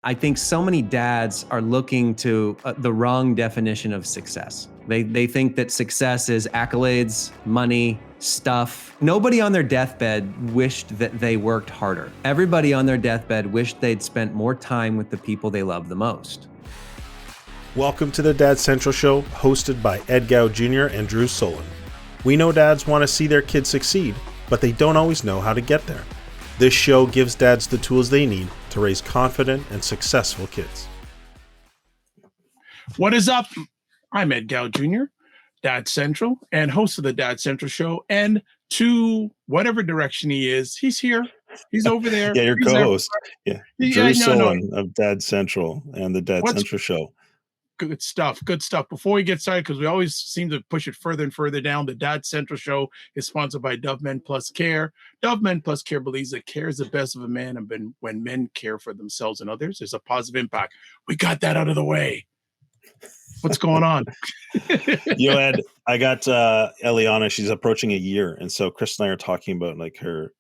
I think so many dads are looking to the wrong definition of success. They think that success is accolades, money, stuff. Nobody on their deathbed wished that they worked harder. Everybody on their deathbed wished they'd spent more time with the people they love the most. Welcome to the Dad Central Show, hosted by Ed Gow Jr. and Drew Solon. We know dads want to see their kids succeed, but they don't always know how to get there. This show gives dads the tools they need to raise confident and successful kids. What is up? I'm Ed Gow Jr., Dad Central, and host of the Dad Central Show. And to whatever direction he is, he's here. He's over there. Yeah, your He's co-host. there. Yeah, Drew Solon of Dad Central and the Dad Central Show. Good stuff. Good stuff. Before we get started, because we always seem to push it further and further down, the Dad Central Show is sponsored by Dove Men Plus Care. Dove Men Plus Care believes that care is the best of a man, and when men care for themselves and others, there's a positive impact. We got that out of the way. What's going on? Yo, Ed, I got Eliana. She's approaching a year, and so Chris and I are talking about like her,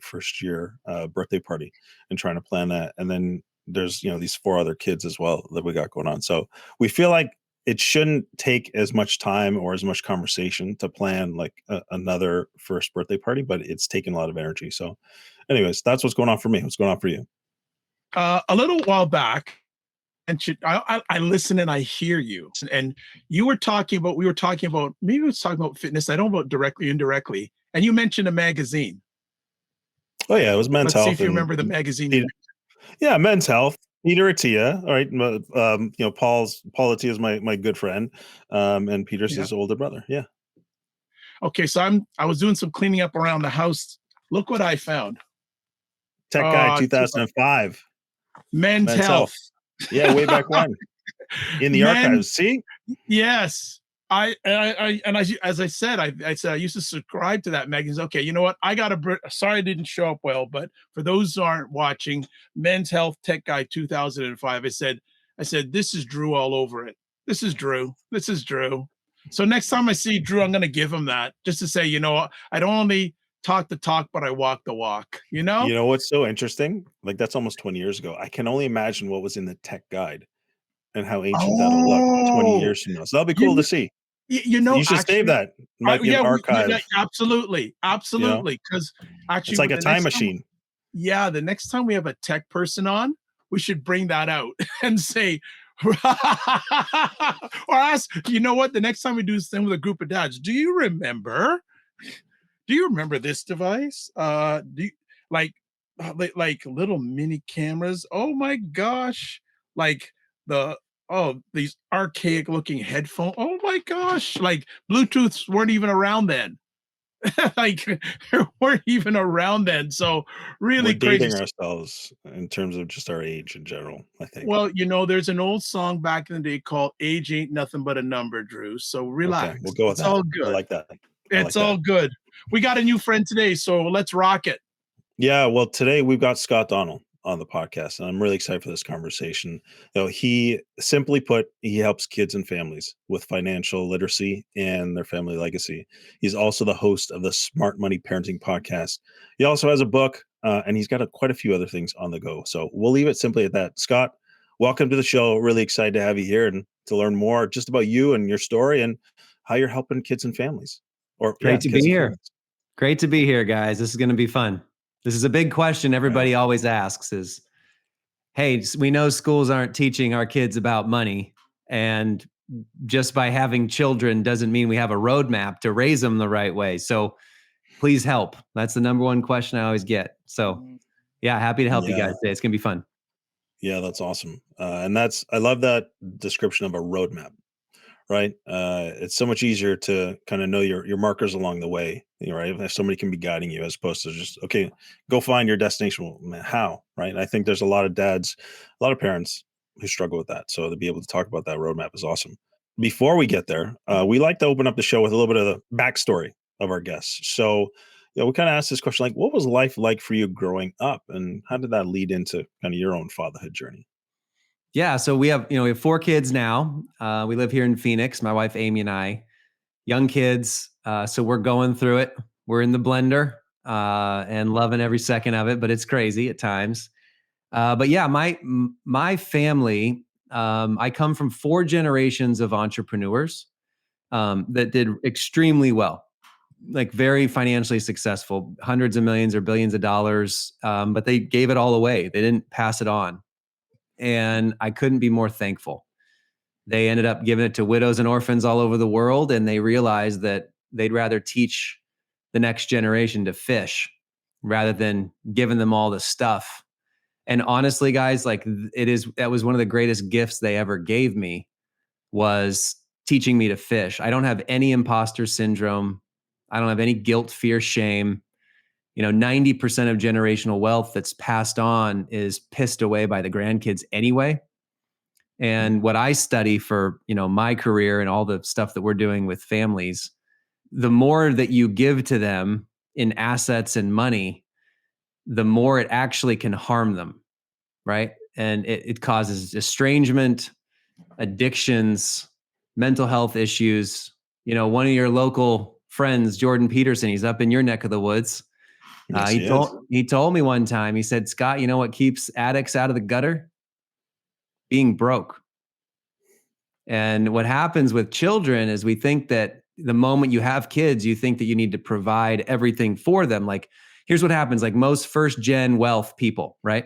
first year birthday party and trying to plan that, and then there's these 4 other kids as well that we got going on. So we feel like it shouldn't take as much time or as much conversation to plan like another first birthday party, but it's taken a lot of energy. So anyways, that's what's going on for me. What's going on for you? A little while back, and I listen and I hear you, and we were talking about maybe we was talking about fitness. I don't know about directly, indirectly, and you mentioned a magazine. Oh yeah, it was Men's Health. See if you remember the magazine. Yeah, Men's Health. Peter Attia, all right. Paul Attia is my good friend, and Peter's his older brother. Yeah. Okay, so I was doing some cleaning up around the house. Look what I found. Tech Guy 2005. Men's Health. Yeah, way back when. In the archives. See? Yes. As I said, I used to subscribe to that magazine. Okay, you know what? Sorry I didn't show up well, but for those who aren't watching, Men's Health Tech Guy 2005, I said, this is Drew all over it. This is Drew. So next time I see Drew, I'm going to give him that just to say, I don't only talk the talk, but I walk the walk, You know what's so interesting? Like that's almost 20 years ago. I can only imagine what was in the tech guide and how ancient that'll look 20 years from now. So that'll be cool to see. You should save that. It might be an archive. Absolutely. Because actually, it's like a time machine. The next time we have a tech person on, we should bring that out and say, or ask, the next time we do this thing with a group of dads, do you remember this device? Like little mini cameras? Oh my gosh. Like these archaic looking headphones. Oh my gosh. Like Bluetooths weren't even around then. Weren't even around then. So really we're dating ourselves in terms of just our age in general, I think. Well, there's an old song back in the day called Age Ain't Nothing But a Number, Drew. So relax. Okay, we'll go with that. All good. I like that. It's all good. We got a new friend today, so let's rock it. Yeah, well, today we've got Scott Donnell on the podcast, and I'm really excited for this conversation. He simply put, he helps kids and families with financial literacy and their family legacy. He's also the host of the Smart Money Parenting podcast. He also has a book, and he's got quite a few other things on the go. So we'll leave it simply at that. Scott, welcome to the show. Really excited to have you here and to learn more just about you and your story and how you're helping kids and families. Great to be here. Great to be here, guys. This is going to be fun. This is a big question everybody always asks is, hey, we know schools aren't teaching our kids about money, and just by having children doesn't mean we have a roadmap to raise them the right way. So please help. That's the number one question I always get. So yeah, happy to help you guys today. It's going to be fun. Yeah, that's awesome. And I love that description of a roadmap. Right. It's so much easier to kind of know your markers along the way, right? If somebody can be guiding you as opposed to just, okay, go find your destination. Well, man, how, right? I think there's a lot of dads, a lot of parents who struggle with that. So to be able to talk about that roadmap is awesome. Before we get there, we like to open up the show with a little bit of the backstory of our guests. So, we kind of asked this question, like, what was life like for you growing up? And how did that lead into kind of your own fatherhood journey? Yeah, so we have 4 kids now. We live here in Phoenix, my wife Amy and I, young kids. So we're going through it. We're in the blender and loving every second of it, but it's crazy at times. But yeah, my family, I come from 4 generations of entrepreneurs that did extremely well, like very financially successful, hundreds of millions or billions of dollars. But they gave it all away. They didn't pass it on. And I couldn't be more thankful. They ended up giving it to widows and orphans all over the world. And they realized that they'd rather teach the next generation to fish rather than giving them all the stuff. And honestly, guys, like that was one of the greatest gifts they ever gave me, was teaching me to fish. I don't have any imposter syndrome. I don't have any guilt, fear, shame. 90% of generational wealth that's passed on is pissed away by the grandkids anyway. And what I study for, my career and all the stuff that we're doing with families, the more that you give to them in assets and money, the more it actually can harm them, right? And it causes estrangement, addictions, mental health issues. One of your local friends, Jordan Peterson, he's up in your neck of the woods. Yes, He he is. told me one time, he said, Scott, you know what keeps addicts out of the gutter? Being broke. And what happens with children is we think that the moment you have kids, you think that you need to provide everything for them. Like, here's what happens, like most first gen wealth people, right?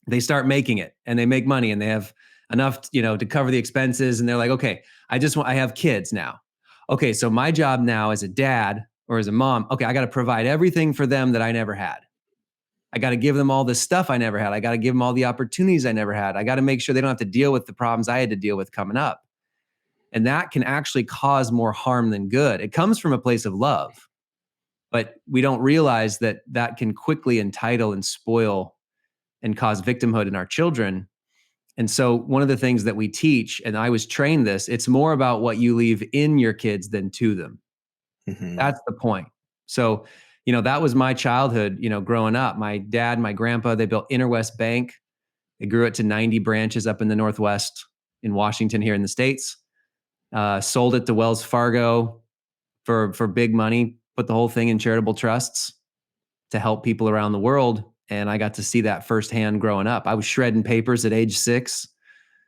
They start making it and they make money and they have enough, to cover the expenses. And they're like, okay, I have kids now. Okay, so my job now as a dad or as a mom, okay, I got to provide everything for them that I never had. I got to give them all the stuff I never had. I got to give them all the opportunities I never had. I got to make sure they don't have to deal with the problems I had to deal with coming up. And that can actually cause more harm than good. It comes from a place of love, but we don't realize that that can quickly entitle and spoil and cause victimhood in our children. And so one of the things that we teach, and I was trained this, it's more about what you leave in your kids than to them. Hmm. That's the point. So, that was my childhood, growing up. My dad, my grandpa, they built Interwest Bank. They grew it to 90 branches up in the Northwest in Washington here in the States. Sold it to Wells Fargo for big money, put the whole thing in charitable trusts to help people around the world. And I got to see that firsthand growing up. I was shredding papers at age 6,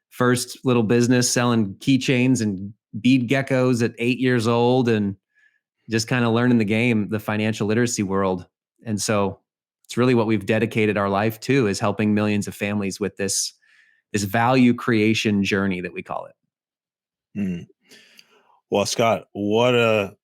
first little business selling keychains and bead geckos at 8 years old, and just kind of learning the game, the financial literacy world. And so it's really what we've dedicated our life to, is helping millions of families with this value creation journey that we call it. Mm. Well, Scott, an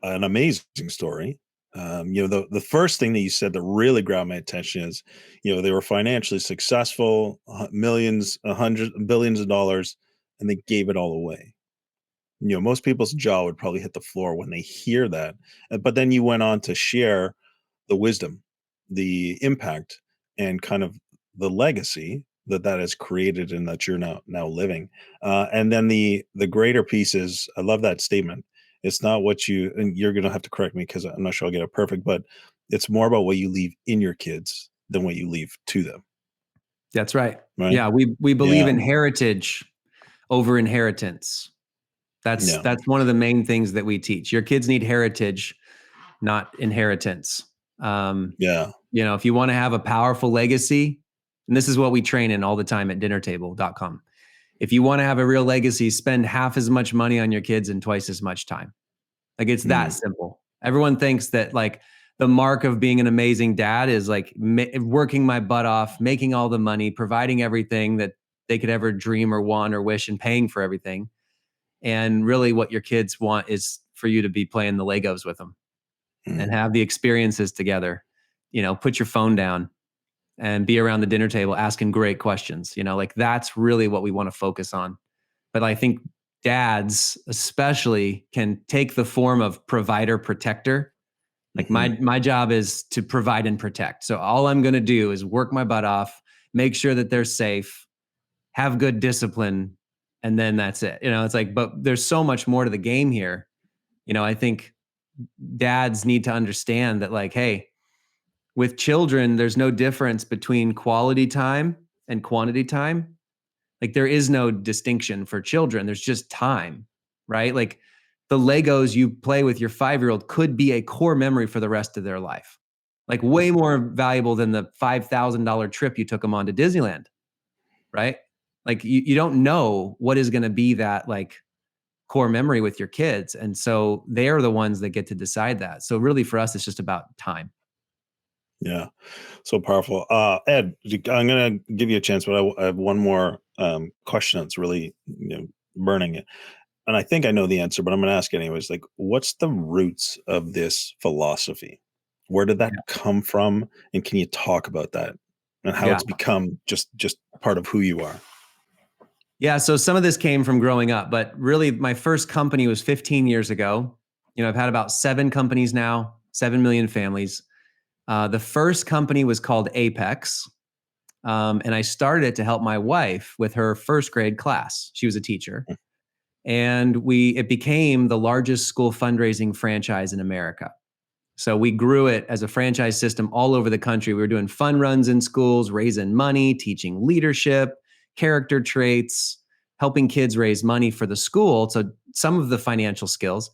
amazing story. The first thing that you said that really grabbed my attention is, they were financially successful, millions, hundreds, billions of dollars, and they gave it all away. Most people's jaw would probably hit the floor when they hear that. But then you went on to share the wisdom, the impact, and kind of the legacy that has created and that you're now living. And then the greater piece is, I love that statement. It's not what you, and you're going to have to correct me because I'm not sure I'll get it perfect, but it's more about what you leave in your kids than what you leave to them. That's right. Right? Yeah, we believe Yeah. in heritage over inheritance. Yeah. That's one of the main things that we teach. Your kids need heritage, not inheritance. Yeah. If you want to have a powerful legacy, and this is what we train in all the time at dinnertable.com. If you want to have a real legacy, spend half as much money on your kids and twice as much time. Like, it's that Mm. simple. Everyone thinks that like the mark of being an amazing dad is like working my butt off, making all the money, providing everything that they could ever dream or want or wish, and paying for everything. And really what your kids want is for you to be playing the Legos with them and Mm. have the experiences together. Put your phone down and be around the dinner table asking great questions. Like, that's really what we want to focus on. But I think dads especially can take the form of provider protector. Like, Mhm. my job is to provide and protect. So all I'm going to do is work my butt off, make sure that they're safe, have good discipline, and then that's it. It's like, but there's so much more to the game here. I think dads need to understand that, like, hey, with children, there's no difference between quality time and quantity time. Like, there is no distinction for children. There's just time, right? Like, the Legos you play with your 5-year-old could be a core memory for the rest of their life. like way more valuable than the $5,000 trip you took them on to Disneyland, right? Like you don't know what is going to be that like core memory with your kids. And so they're the ones that get to decide that. So really for us, it's just about time. Yeah. So powerful. Ed, I'm going to give you a chance, but I have one more question that's really, burning it. And I think I know the answer, but I'm going to ask anyways. Like, what's the roots of this philosophy? Where did that Yeah. come from? And can you talk about that and how Yeah. it's become just part of who you are? Yeah. So some of this came from growing up, but really my first company was 15 years ago. I've had about 7 companies now, 7 million families. The first company was called Apex. And I started it to help my wife with her first grade class. She was a teacher. And it became the largest school fundraising franchise in America. So we grew it as a franchise system all over the country. We were doing fun runs in schools, raising money, teaching leadership, character traits, helping kids raise money for the school. So some of the financial skills.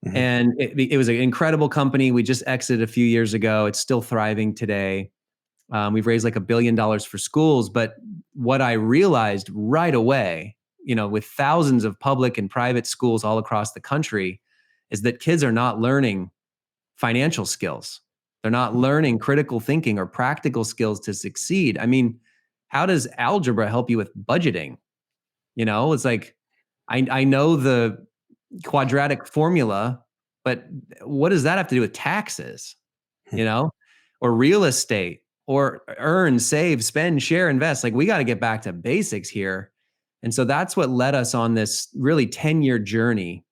Mhm. And it was an incredible company. We just exited a few years ago. It's still thriving today. We've raised like $1 billion for schools. But what I realized right away, with thousands of public and private schools all across the country, is that kids are not learning financial skills. They're not learning critical thinking or practical skills to succeed. I mean, how does algebra help you with budgeting? It's like I know the quadratic formula, but what does that have to do with taxes? you know, or real estate, or earn, save, spend, share, invest. Like we got to get back to basics here. And so that's what led us on this really 10-year journey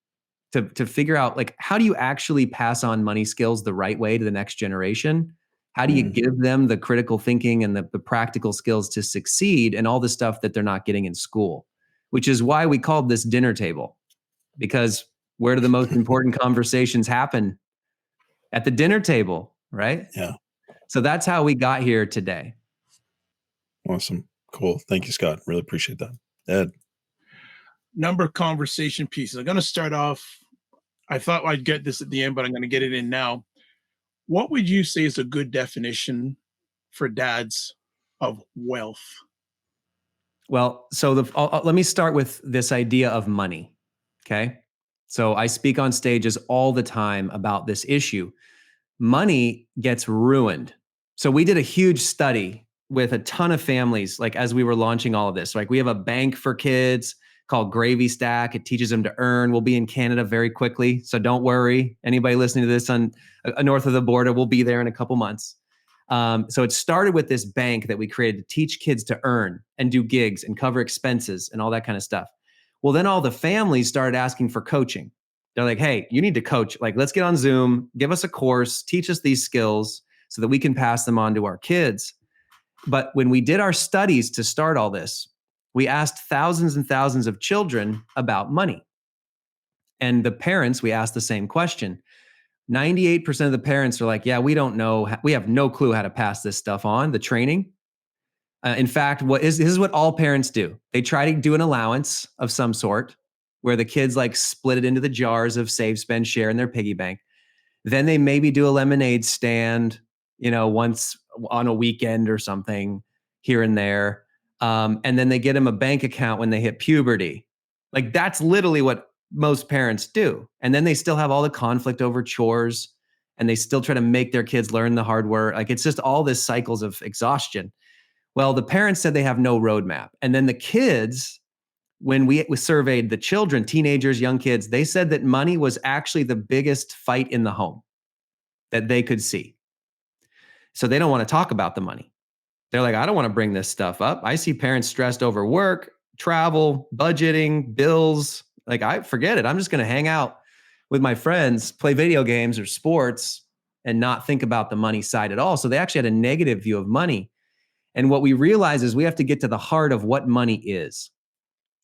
to figure out like how do you actually pass on money skills the right way to the next generation? How do you Mm. give them the critical thinking and the practical skills to succeed and all the stuff that they're not getting in school? Which is why we called this dinner table, because where do the most important conversations happen? At the dinner table, right? Yeah. So that's how we got here today. Awesome. Cool. Thank you, Scott. Really appreciate that. Ed. Number of conversation pieces. I'm going to start off. I thought I'd get this at the end, but I'm going to get it in now. What would you say is a good definition for dads of wealth? Well, so let me start with this idea of money. Okay. So I speak on stages all the time about this issue. Money gets ruined. So we did a huge study with a ton of families, like as we were launching all of this. Like we have a bank for kids called Gravy Stack. It teaches them to earn. We'll be in Canada very quickly. So don't worry. Anybody listening to this on north of the border, we'll be there in a couple months. So it started with this bank that we created to teach kids to earn and do gigs and cover expenses and all that kind of stuff. Well, then all the families started asking for coaching. They're like, hey, you need to coach. Like, let's get on Zoom, give us a course, teach us these skills so that we can pass them on to our kids. But when we did our studies to start all this, we asked thousands and thousands of children about money. And the parents, we asked the same question. 98% of the parents are like, yeah, we don't know. We have no clue how to pass this stuff on, the training. In fact, this is what all parents do. They try to do an allowance of some sort where the kids like split it into the jars of save, spend, share in their piggy bank. Then they maybe do a lemonade stand, once on a weekend or something here and there. And then they get them a bank account when they hit puberty. Like that's literally what most parents do. And then they still have all the conflict over chores and they still try to make their kids learn the hard work. Like it's just all this cycles of exhaustion. Well, the parents said they have no roadmap. And then the kids, when we surveyed the children, teenagers, young kids, they said that money was actually the biggest fight in the home that they could see. So they don't want to talk about the money. They're like, I don't want to bring this stuff up. I see parents stressed over work, travel, budgeting, bills. Like, I forget it. I'm just going to hang out with my friends, play video games or sports, and not think about the money side at all. So they actually had a negative view of money. And what we realize is we have to get to the heart of what money is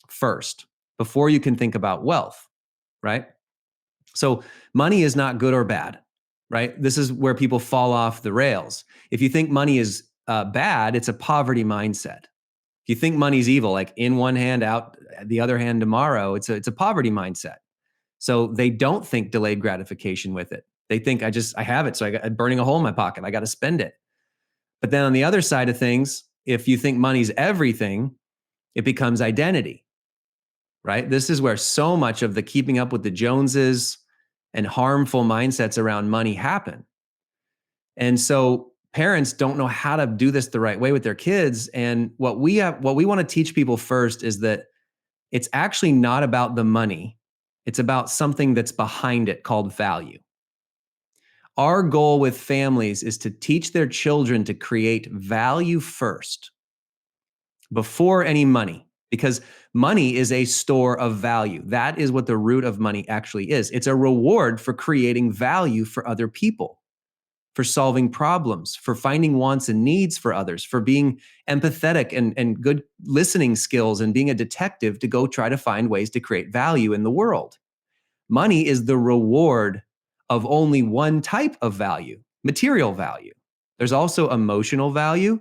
first, before you can think about wealth, right? So money is not good or bad, right? This is where people fall off the rails. If you think money is bad, it's a poverty mindset. If you think money's evil, like in one hand, out the other hand tomorrow, it's a poverty mindset. So they don't think delayed gratification with it. They think I have it. So I'm burning a hole in my pocket. I got to spend it. But then on the other side of things, if you think money's everything, it becomes identity, right? This is where so much of the keeping up with the Joneses and harmful mindsets around money happen. And so parents don't know how to do this the right way with their kids. And what we want to teach people first is that it's actually not about the money. It's about something that's behind it called value. Our goal with families is to teach their children to create value first before any money, because money is a store of value. That is what the root of money actually is. It's a reward for creating value for other people, for solving problems, for finding wants and needs for others, for being empathetic and good listening skills and being a detective to go try to find ways to create value in the world. Money is the reward of only one type of value, material value. There's also emotional value,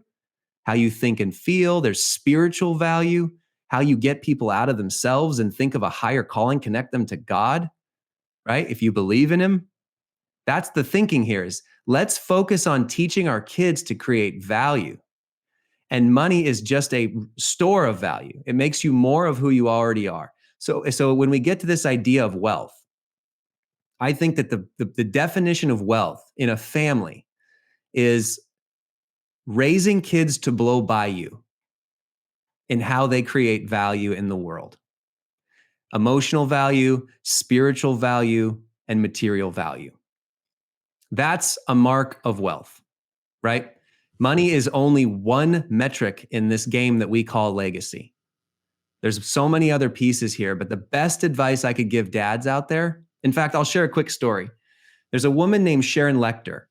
how you think and feel. There's spiritual value, how you get people out of themselves and think of a higher calling, connect them to God, right? If you believe in him. That's the thinking here is let's focus on teaching our kids to create value. And money is just a store of value. It makes you more of who you already are. So when we get to this idea of wealth, I think that the definition of wealth in a family is raising kids to blow by you in how they create value in the world. Emotional value, spiritual value, and material value. That's a mark of wealth, right? Money is only one metric in this game that we call legacy. There's so many other pieces here, but the best advice I could give dads out there, in fact, I'll share a quick story. There's a woman named Sharon Lecter,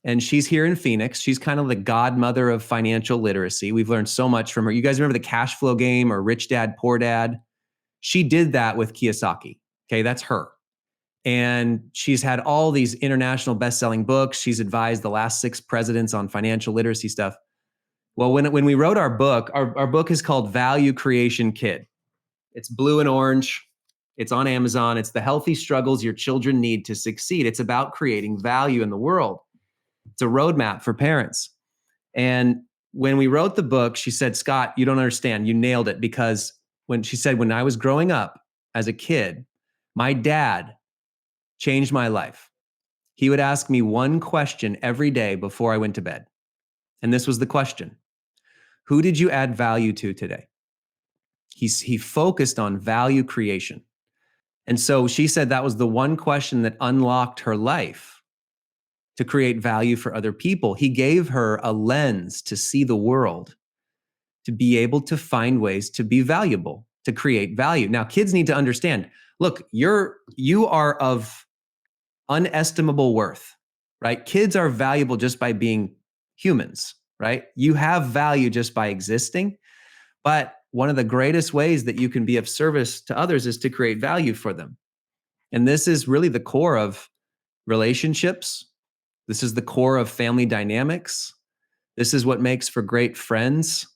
and she's here in Phoenix. She's kind of the godmother of financial literacy. We've learned so much from her. You guys remember the cash flow game or Rich Dad, Poor Dad? She did that with Kiyosaki. Okay, that's her. And she's had all these international best-selling books. She's advised the last 6 presidents on financial literacy stuff. Well, when we wrote our book is called Value Creation Kid. It's blue and orange. It's on Amazon. It's the healthy struggles your children need to succeed. It's about creating value in the world. It's a roadmap for parents. And when we wrote the book, she said, Scott, you don't understand. You nailed it. Because when I was growing up as a kid, my dad changed my life. He would ask me one question every day before I went to bed. And this was the question: who did you add value to today? He focused on value creation. And so she said that was the one question that unlocked her life to create value for other people. He gave her a lens to see the world, to be able to find ways to be valuable, to create value. Now, kids need to understand, look, you are of unestimable worth, right? Kids are valuable just by being humans, right? You have value just by existing. But one of the greatest ways that you can be of service to others is to create value for them. And this is really the core of relationships. This is the core of family dynamics. This is what makes for great friends.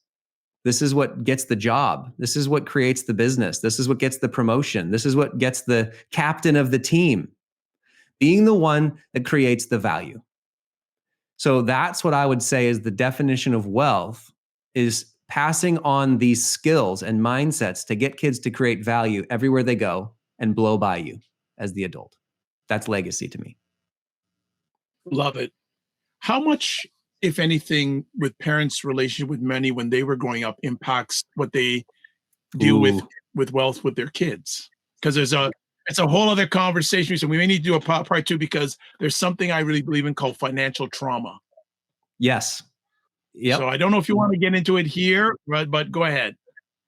This is what gets the job. This is what creates the business. This is what gets the promotion. This is what gets the captain of the team, being the one that creates the value. So that's what I would say is the definition of wealth, is passing on these skills and mindsets to get kids to create value everywhere they go and blow by you as the adult. That's legacy to me. Love it. How much, if anything, with parents' relationship with money when they were growing up impacts what they do with wealth with their kids? Because it's a whole other conversation. So we may need to do a part 2, because there's something I really believe in called financial trauma. Yes. Yep. So I don't know if you want to get into it here, but go ahead.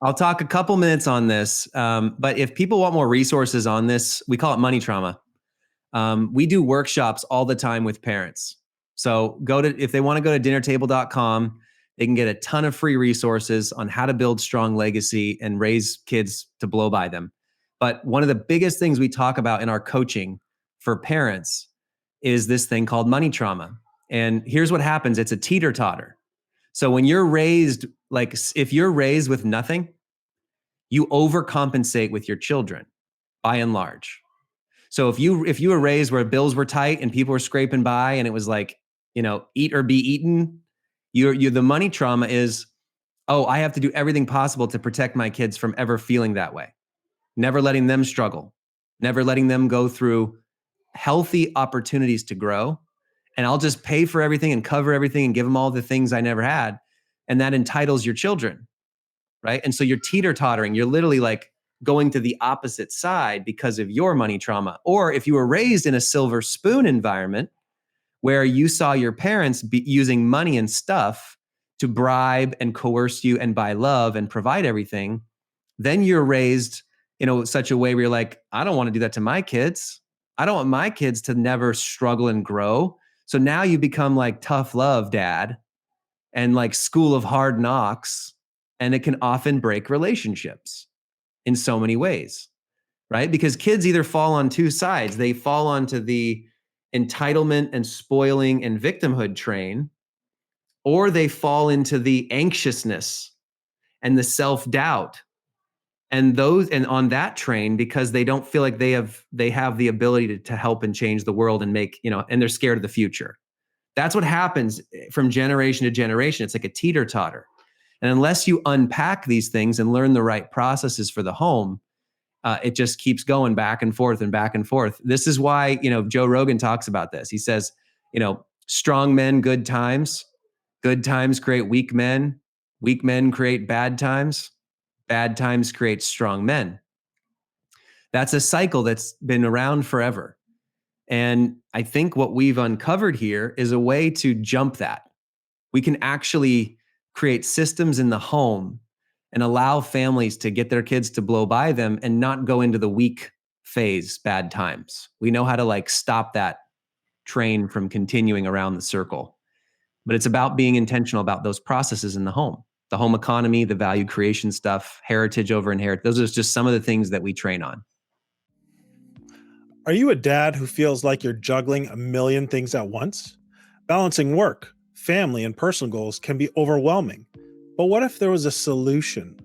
I'll talk a couple minutes on this. But if people want more resources on this, we call it money trauma. We do workshops all the time with parents. So if they want to go to dinnertable.com, they can get a ton of free resources on how to build strong legacy and raise kids to blow by them. But one of the biggest things we talk about in our coaching for parents is this thing called money trauma. And here's what happens. It's a teeter-totter. So when you're raised, if you're raised with nothing, you overcompensate with your children by and large. So if you were raised where bills were tight and people were scraping by and it was like, eat or be eaten, you the money trauma is, oh, I have to do everything possible to protect my kids from ever feeling that way. Never letting them struggle, never letting them go through healthy opportunities to grow. And I'll just pay for everything and cover everything and give them all the things I never had. And that entitles your children, right? And so you're teeter-tottering. You're literally like going to the opposite side because of your money trauma. Or if you were raised in a silver spoon environment where you saw your parents using money and stuff to bribe and coerce you and buy love and provide everything, then you're raised in such a way where you're like, I don't want to do that to my kids. I don't want my kids to never struggle and grow. So now you become like tough love dad and like school of hard knocks. And it can often break relationships in so many ways, right? Because kids either fall on two sides. They fall onto the entitlement and spoiling and victimhood train, or they fall into the anxiousness and the self-doubt and on that train, because they don't feel like they have the ability to help and change the world and make, and they're scared of the future. That's what happens from generation to generation. It's like a teeter-totter. And unless you unpack these things and learn the right processes for the home, it just keeps going back and forth and back and forth. This is why, Joe Rogan talks about this. He says, strong men, good times create weak men create bad times create strong men. That's a cycle that's been around forever. And I think what we've uncovered here is a way to jump that. We can actually create systems in the home and allow families to get their kids to blow by them and not go into the weak phase, bad times. We know how to like stop that train from continuing around the circle. But it's about being intentional about those processes in the home economy, the value creation stuff, heritage over inherit. Those are just some of the things that we train on. Are you a dad who feels like you're juggling a million things at once? Balancing work, family, and personal goals can be overwhelming. But what if there was a solution?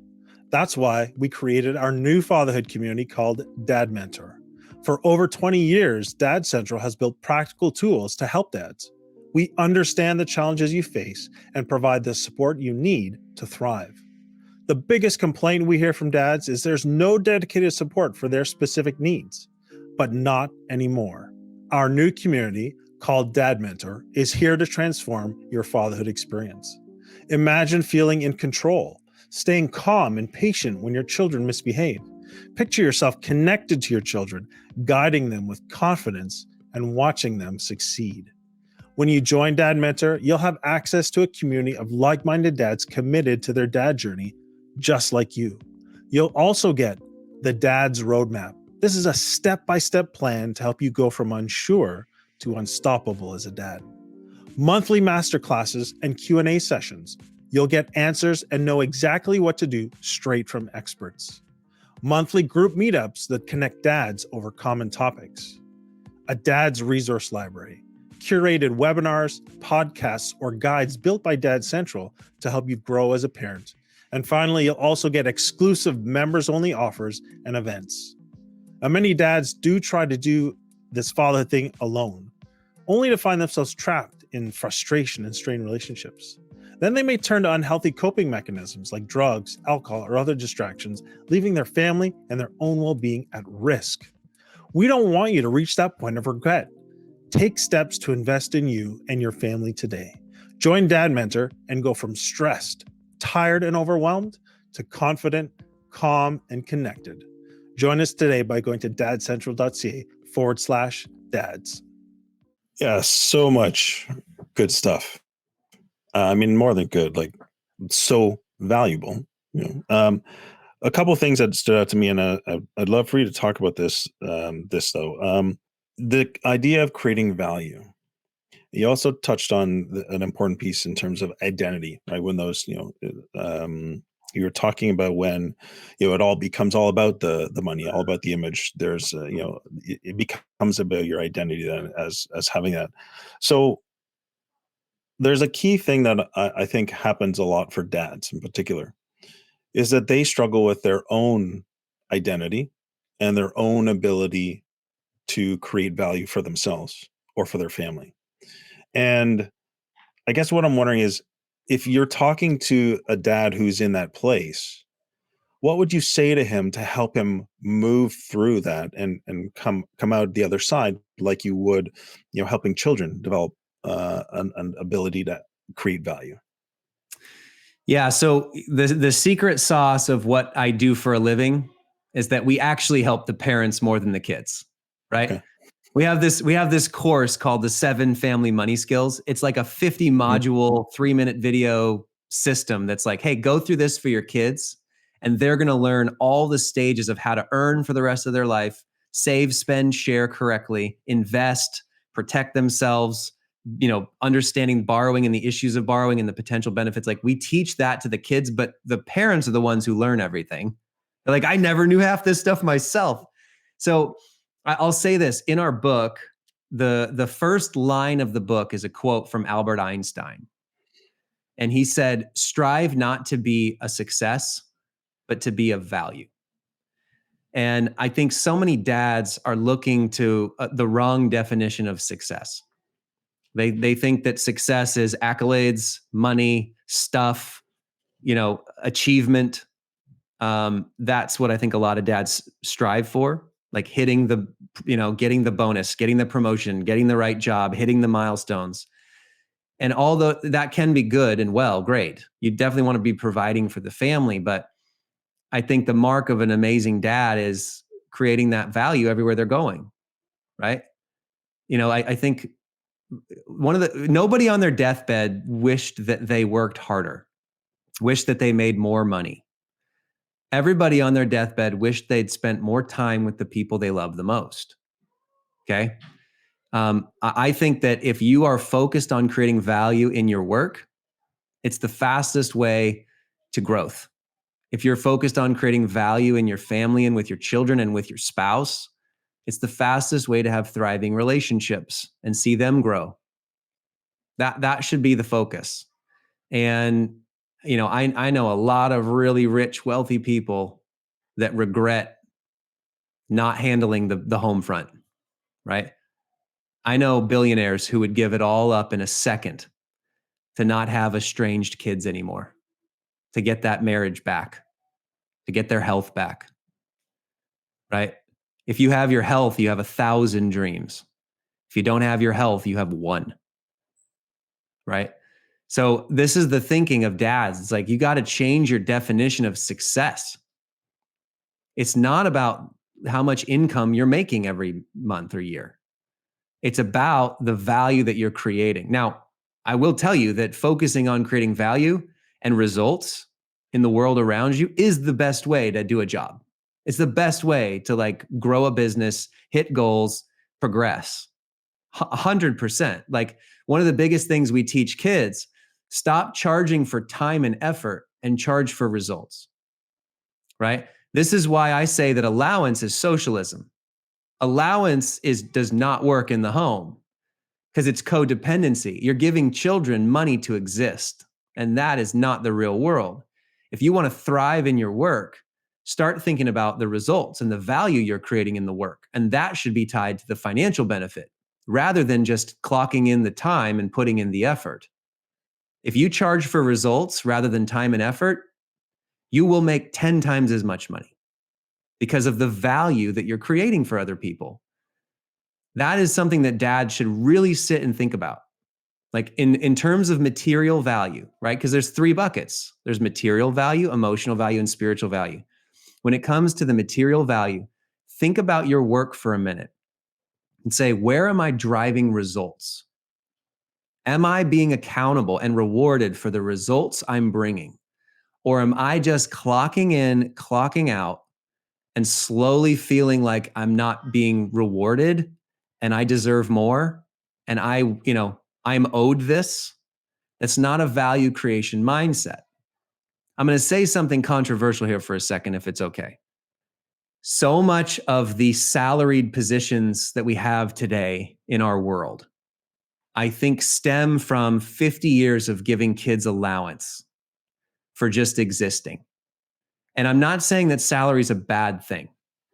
That's why we created our new fatherhood community called Dad Mentor. For over 20 years, Dad Central has built practical tools to help dads. We understand the challenges you face and provide the support you need to thrive. The biggest complaint we hear from dads is there's no dedicated support for their specific needs. But not anymore. Our new community, called Dad Mentor, is here to transform your fatherhood experience. Imagine feeling in control, staying calm and patient when your children misbehave. Picture yourself connected to your children, guiding them with confidence and watching them succeed. When you join Dad Mentor, you'll have access to a community of like-minded dads committed to their dad journey, just like you. You'll also get the Dad's Roadmap. This is a step-by-step plan to help you go from unsure to unstoppable as a dad. Monthly masterclasses and Q&A sessions. You'll get answers and know exactly what to do straight from experts. Monthly group meetups that connect dads over common topics. A dad's resource library. Curated webinars, podcasts, or guides built by Dad Central to help you grow as a parent. And finally, you'll also get exclusive members-only offers and events. Now, many dads do try to do this fatherhood thing alone, only to find themselves trapped in frustration and strained relationships. Then they may turn to unhealthy coping mechanisms like drugs, alcohol, or other distractions, leaving their family and their own well-being at risk. We don't want you to reach that point of regret. Take steps to invest in you and your family today. Join Dad Mentor and go from stressed, tired, and overwhelmed to confident, calm, and connected. Join us today by going to dadcentral.ca/dads. Yeah, so much good stuff. More than good, like so valuable. A couple of things that stood out to me, and I'd love for you to talk about this. The idea of creating value. You also touched on an important piece in terms of identity, right? When those, you were talking about when, it all becomes all about the money, all about the image. There's, it becomes about your identity then as having that. So there's a key thing that I think happens a lot for dads in particular, is that they struggle with their own identity and their own ability to create value for themselves or for their family. And I guess what I'm wondering is, if you're talking to a dad who's in that place, what would you say to him to help him move through that and come out the other side like you would, helping children develop an ability to create value? Yeah. So the secret sauce of what I do for a living is that we actually help the parents more than the kids, right? Okay. We have this course called the 7 Family Money Skills. It's like a 50 Mhm. module, 3-minute video system that's like, hey, go through this for your kids, and they're going to learn all the stages of how to earn for the rest of their life, save, spend, share correctly, invest, protect themselves, understanding borrowing and the issues of borrowing and the potential benefits. Like, we teach that to the kids, but the parents are the ones who learn everything. They're like, I never knew half this stuff myself. So I'll say this: in our book, the first line of the book is a quote from Albert Einstein. And he said, strive not to be a success, but to be of value. And I think so many dads are looking to the wrong definition of success. They think that success is accolades, money, stuff, achievement. That's what I think a lot of dads strive for, like hitting getting the bonus, getting the promotion, getting the right job, hitting the milestones. And although that can be good and great, you definitely want to be providing for the family. But I think the mark of an amazing dad is creating that value everywhere they're going, right? I think nobody on their deathbed wished that they worked harder, wished that they made more money. Everybody on their deathbed wished they'd spent more time with the people they love the most. Okay. I think that if you are focused on creating value in your work, it's the fastest way to growth. If you're focused on creating value in your family and with your children and with your spouse, it's the fastest way to have thriving relationships and see them grow. That should be the focus. And I know a lot of really rich, wealthy people that regret not handling the home front, right? I know billionaires who would give it all up in a second to not have estranged kids anymore, to get that marriage back, to get their health back, right? If you have your health, you have 1,000 dreams. If you don't have your health, you have one, right? So this is the thinking of dads. It's like, you got to change your definition of success. It's not about how much income you're making every month or year. It's about the value that you're creating. Now, I will tell you that focusing on creating value and results in the world around you is the best way to do a job. It's the best way to grow a business, hit goals, progress. 100%. Like, one of the biggest things we teach kids: stop charging for time and effort and charge for results, right? This is why I say that allowance is socialism. Allowance does not work in the home because it's codependency. You're giving children money to exist, and that is not the real world. If you want to thrive in your work, start thinking about the results and the value you're creating in the work. And that should be tied to the financial benefit rather than just clocking in the time and putting in the effort. If you charge for results rather than time and effort, you will make 10 times as much money because of the value that you're creating for other people. That is something that dads should really sit and think about. Like, in terms of material value, right? Because there's 3 buckets. There's material value, emotional value, and spiritual value. When it comes to the material value, think about your work for a minute and say, where am I driving results? Am I being accountable and rewarded for the results I'm bringing? Or am I just clocking in, clocking out, and slowly feeling like I'm not being rewarded and I deserve more and I'm owed this? That's not a value creation mindset. I'm going to say something controversial here for a second, if it's okay. So much of the salaried positions that we have today in our world, I think, stem from 50 years of giving kids allowance for just existing. And I'm not saying that salary is a bad thing.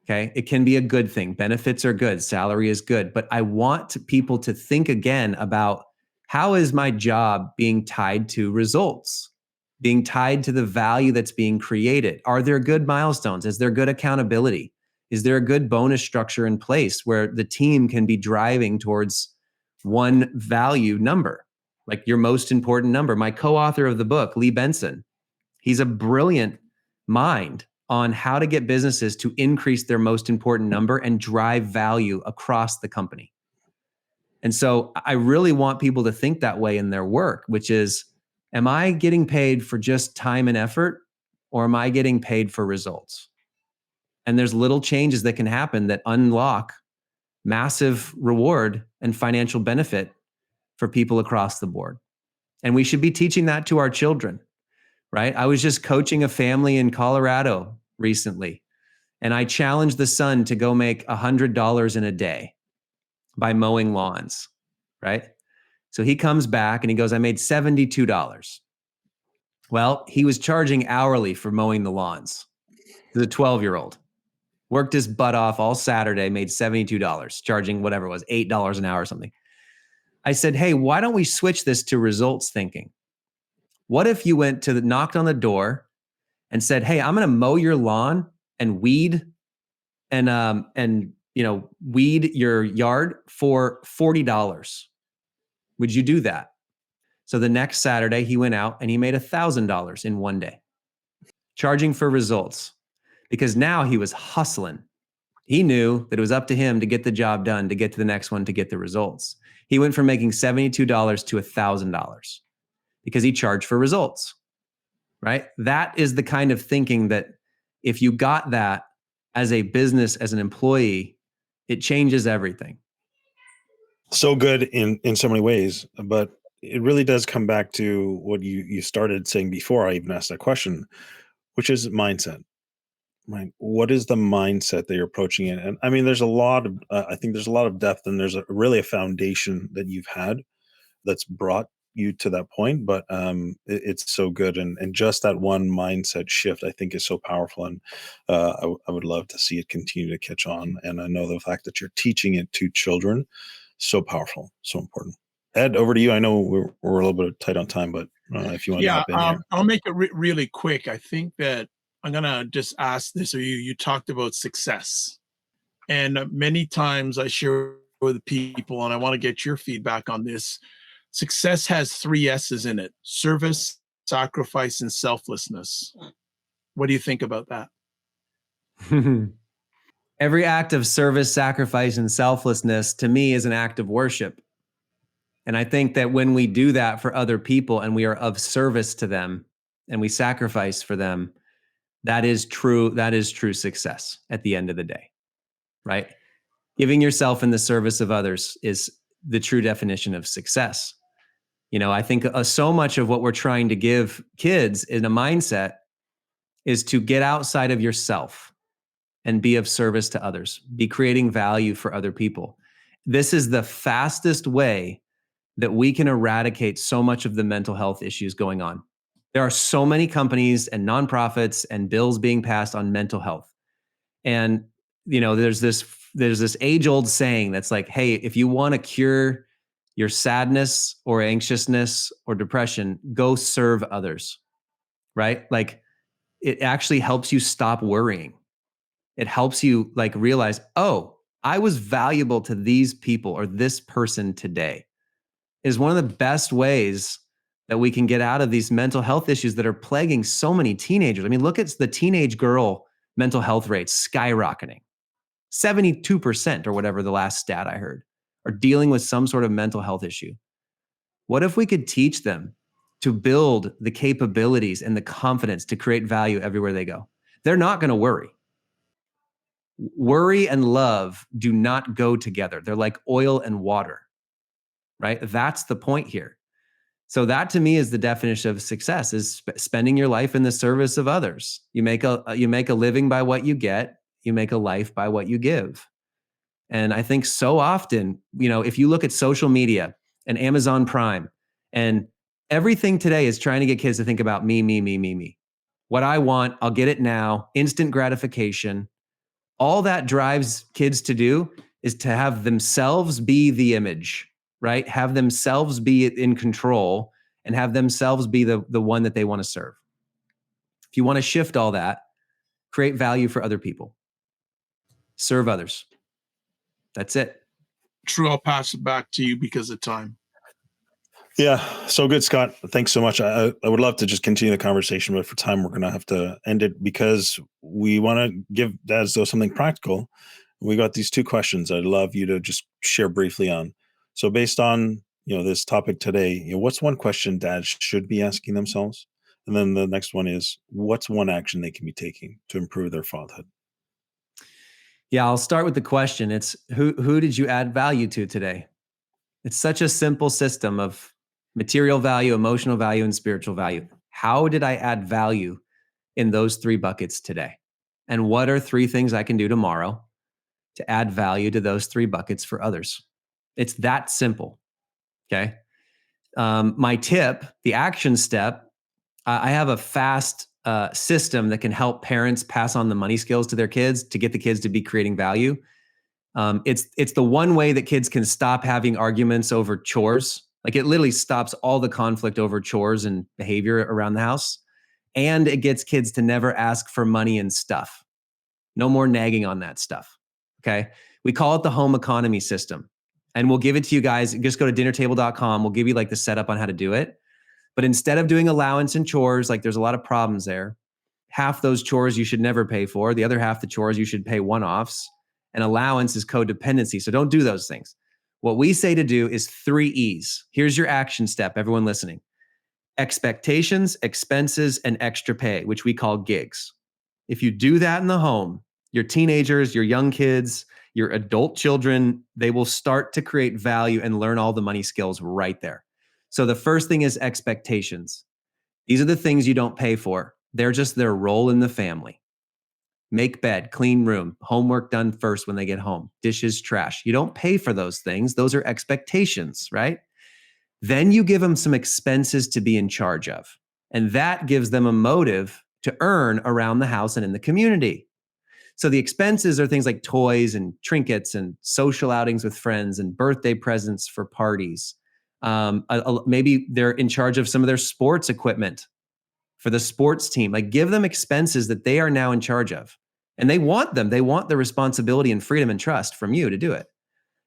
Okay. It can be a good thing. Benefits are good. Salary is good. But I want people to think again about, how is my job being tied to results, being tied to the value that's being created? Are there good milestones? Is there good accountability? Is there a good bonus structure in place where the team can be driving towards one value number, like your most important number? My co-author of the book, Lee Benson, he's a brilliant mind on how to get businesses to increase their most important number and drive value across the company. And so I really want people to think that way in their work, which is, am I getting paid for just time and effort, or am I getting paid for results? And there's little changes that can happen that unlock massive reward and financial benefit for people across the board. And we should be teaching that to our children, right? I was just coaching a family in Colorado recently, and I challenged the son to go make $100 in a day by mowing lawns, right? So he comes back and he goes, I made $72. Well, he was charging hourly for mowing the lawns. The 12-year-old worked his butt off all Saturday, made $72, charging whatever it was, $8 an hour or something. I said, hey, why don't we switch this to results thinking? What if you knocked on the door and said, hey, I'm going to mow your lawn and weed and weed your yard for $40? Would you do that? So the next Saturday he went out and he made $1,000 in one day, charging for results, because now he was hustling. He knew that it was up to him to get the job done, to get to the next one, to get the results. He went from making $72 to $1,000 because he charged for results, right? That is the kind of thinking that if you got that as a business, as an employee, it changes everything. So good in so many ways, but it really does come back to what you started saying before I even asked that question, which is mindset. Right. What is the mindset that you're approaching it? And I mean, there's a lot of, I think there's a lot of depth, and there's really a foundation that you've had that's brought you to that point. But it's so good. And just that one mindset shift, I think, is so powerful. And I would love to see it continue to catch on. And I know the fact that you're teaching it to children, so powerful, so important. Ed, over to you. I know we're a little bit tight on time, but if you want to Yeah, hop in here. I'll make it really quick. I think that I'm gonna just ask this. So you talked about success, and many times I share with people, and I want to get your feedback on this. Success has 3 S's in it: service, sacrifice, and selflessness. What do you think about that? Every act of service, sacrifice, and selflessness to me is an act of worship. And I think that when we do that for other people and we are of service to them and we sacrifice for them, that is true success at the end of the day, right? Giving yourself in the service of others is the true definition of success. I think so much of what we're trying to give kids in a mindset is to get outside of yourself and be of service to others, be creating value for other people. This is the fastest way that we can eradicate so much of the mental health issues going on. There are so many companies and nonprofits and bills being passed on mental health. And, there's this age-old saying that's like, hey, if you want to cure your sadness or anxiousness or depression, go serve others, right? Like, it actually helps you stop worrying. It helps you realize, oh, I was valuable to these people or this person today. Is one of the best ways that we can get out of these mental health issues that are plaguing so many teenagers. I mean, look at the teenage girl mental health rates skyrocketing. 72% or whatever the last stat I heard are dealing with some sort of mental health issue. What if we could teach them to build the capabilities and the confidence to create value everywhere they go? They're not going to worry. Worry and love do not go together. They're like oil and water, right? That's the point here. So that to me is the definition of success: is spending your life in the service of others. You make a living by what you get. You make a life by what you give. And I think so often, if you look at social media and Amazon Prime, and everything today is trying to get kids to think about me, me, me, me, me. What I want, I'll get it now, instant gratification, all that drives kids to do is to have themselves be the image, right? Have themselves be in control and have themselves be the one that they want to serve. If you want to shift all that, create value for other people, serve others. That's it. True. I'll pass it back to you because of time. Yeah, so good, Scott. Thanks so much. I would love to just continue the conversation, but for time, we're going to have to end it because we want to give dads though something practical. We got these two questions I'd love you to just share briefly on. So based on, this topic today, what's one question dads should be asking themselves? And then the next one is, what's one action they can be taking to improve their fatherhood? Yeah, I'll start with the question. It's who did you add value to today? It's such a simple system of material value, emotional value, and spiritual value. How did I add value in those three buckets today? And what are three things I can do tomorrow to add value to those three buckets for others? It's that simple. Okay. My tip, the action step, I have a fast system that can help parents pass on the money skills to their kids to get the kids to be creating value. It's the one way that kids can stop having arguments over chores. Like it literally stops all the conflict over chores and behavior around the house. And it gets kids to never ask for money and stuff. No more nagging on that stuff. Okay. We call it the home economy system. And we'll give it to you guys. Just go to dinnertable.com. We'll give you like the setup on how to do it. But instead of doing allowance and chores, like there's a lot of problems there. Half those chores you should never pay for. The other half the chores you should pay one-offs. And allowance is codependency. So don't do those things. What we say to do is 3 E's. Here's your action step, everyone listening. Expectations, expenses, and extra pay, which we call gigs. If you do that in the home, your teenagers, your young kids, your adult children, they will start to create value and learn all the money skills right there. So the first thing is expectations. These are the things you don't pay for. They're just their role in the family. Make bed, clean room, homework done first when they get home, dishes, trash. You don't pay for those things. Those are expectations, right? Then you give them some expenses to be in charge of. And that gives them a motive to earn around the house and in the community. So the expenses are things like toys and trinkets and social outings with friends and birthday presents for parties. Maybe they're in charge of some of their sports equipment for the sports team. Like give them expenses that they are now in charge of. And they want them. They want the responsibility and freedom and trust from you to do it.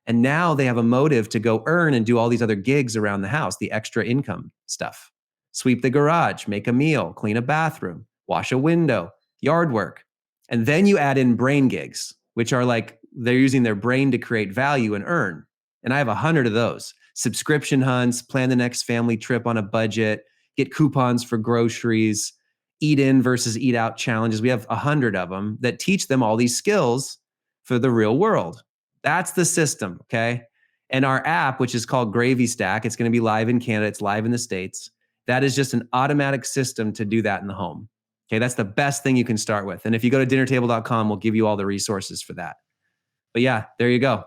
And now they have a motive to go earn and do all these other gigs around the house, the extra income stuff. Sweep the garage, make a meal, clean a bathroom, wash a window, yard work. And then you add in brain gigs, which are like they're using their brain to create value and earn. And I have 100 of those. Subscription hunts, plan the next family trip on a budget, get coupons for groceries, eat in versus eat out challenges. We have 100 of them that teach them all these skills for the real world. That's the system, okay? And our app, which is called Gravy Stack, it's going to be live in Canada. It's live in the States. That is just an automatic system to do that in the home. Okay, that's the best thing you can start with. And if you go to dinnertable.com, we'll give you all the resources for that. But yeah, there you go.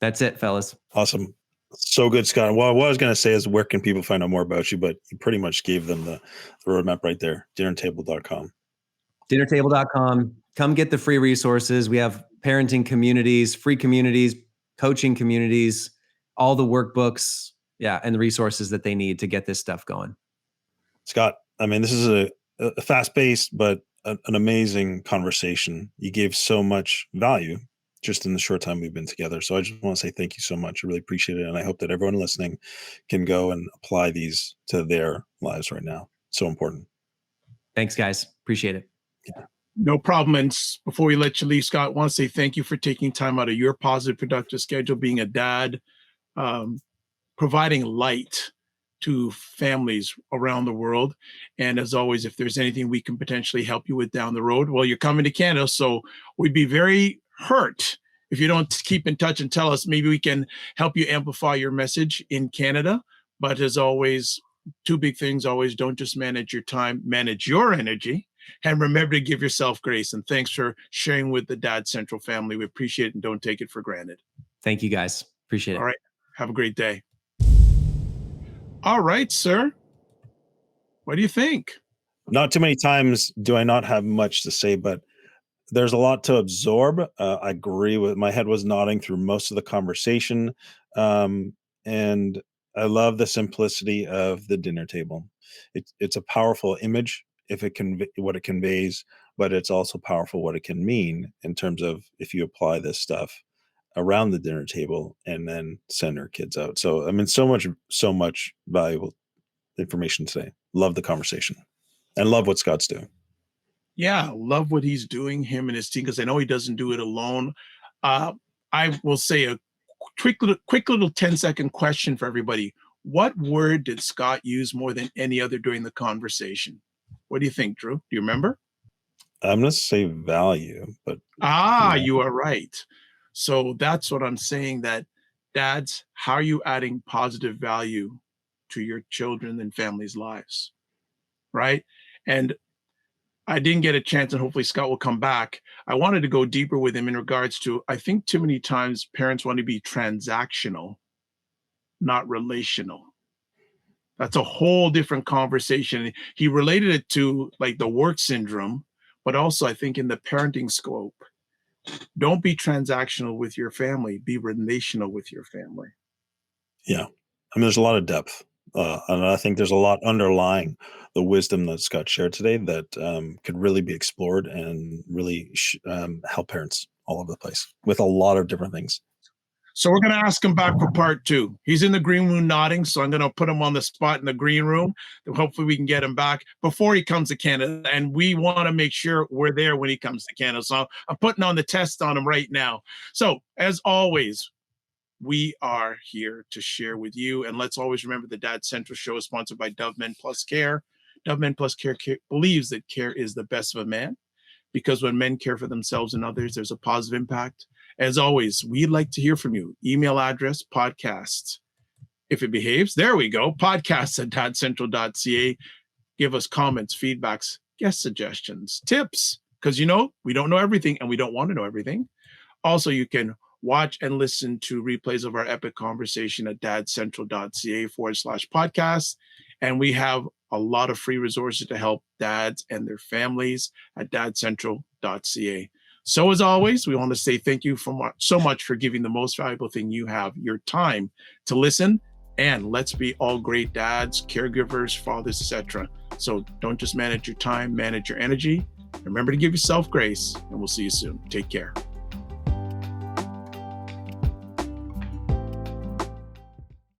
That's it, fellas. Awesome. So good, Scott. Well, what I was going to say is where can people find out more about you, but you pretty much gave them the roadmap right there, dinnertable.com. Dinnertable.com. Come get the free resources. We have parenting communities, free communities, coaching communities, all the workbooks, and the resources that they need to get this stuff going. Scott, I mean, this is a fast-paced, but an amazing conversation. You gave so much value just in the short time we've been together. So I just want to say thank you so much. I really appreciate it. And I hope that everyone listening can go and apply these to their lives right now. So important. Thanks, guys. Appreciate it. Yeah. No problem. And before we let you leave, Scott, I want to say thank you for taking time out of your positive, productive schedule, being a dad, providing light to families around the world. And as always, if there's anything we can potentially help you with down the road, well, you're coming to Canada, so we'd be very hurt if you don't keep in touch and tell us. Maybe we can help you amplify your message in Canada. But as always, 2 big things always: don't just manage your time, manage your energy, and remember to give yourself grace. And thanks for sharing with the Dad Central family. We appreciate it and don't take it for granted. Thank you, guys. Appreciate it. All right. Have a great day. All right, sir. What do you think? Not too many times do I not have much to say, but there's a lot to absorb. I agree with, my head was nodding through most of the conversation. And I love the simplicity of the dinner table. It's a powerful image if it can what it conveys, but it's also powerful what it can mean in terms of if you apply this stuff around the dinner table and then send our kids out. So I mean, so much valuable information today. Love the conversation and love what Scott's doing. Yeah, love what he's doing, him and his team, because I know he doesn't do it alone. Uh, I will say a quick little 10-second question for everybody. What word did Scott use more than any other during the conversation? What do you think, Drew? Do you remember? I'm going to say value, but Ah, yeah, you are right. So that's what I'm saying, that dads, how are you adding positive value to your children and families' lives? Right. And I didn't get a chance, and hopefully Scott will come back. I wanted to go deeper with him in regards to, I think too many times parents want to be transactional, not relational. That's a whole different conversation. He related it to like the work syndrome, but also I think in the parenting scope, don't be transactional with your family, be relational with your family. yeah. I mean, there's a lot of depth, and I think there's a lot underlying the wisdom that Scott shared today that could really be explored and really help parents all over the place with a lot of different things. So we're going to ask him back for part two. He's in the green room nodding, so I'm going to put him on the spot in the green room. Hopefully we can get him back before he comes to Canada, and we want to make sure we're there when he comes to Canada. So I'm putting on the test on him right now. So as always, we are here to share with you, and let's always remember the Dad Central Show is sponsored by Dove Men Plus Care. Dove Men Plus Care believes that care is the best of a man, because when men care for themselves and others, there's a positive impact. As always, we'd like to hear from you. Email address, podcasts, if it behaves. There we go. Podcasts at dadcentral.ca. Give us comments, feedbacks, guest suggestions, tips, because we don't know everything and we don't want to know everything. Also, you can watch and listen to replays of our epic conversation at dadcentral.ca/podcast. And we have a lot of free resources to help dads and their families at dadcentral.ca. So as always, we want to say thank you so much for giving the most valuable thing you have, your time, to listen. And let's be all great dads, caregivers, fathers, etc. So don't just manage your time, manage your energy. Remember to give yourself grace, and we'll see you soon. Take care.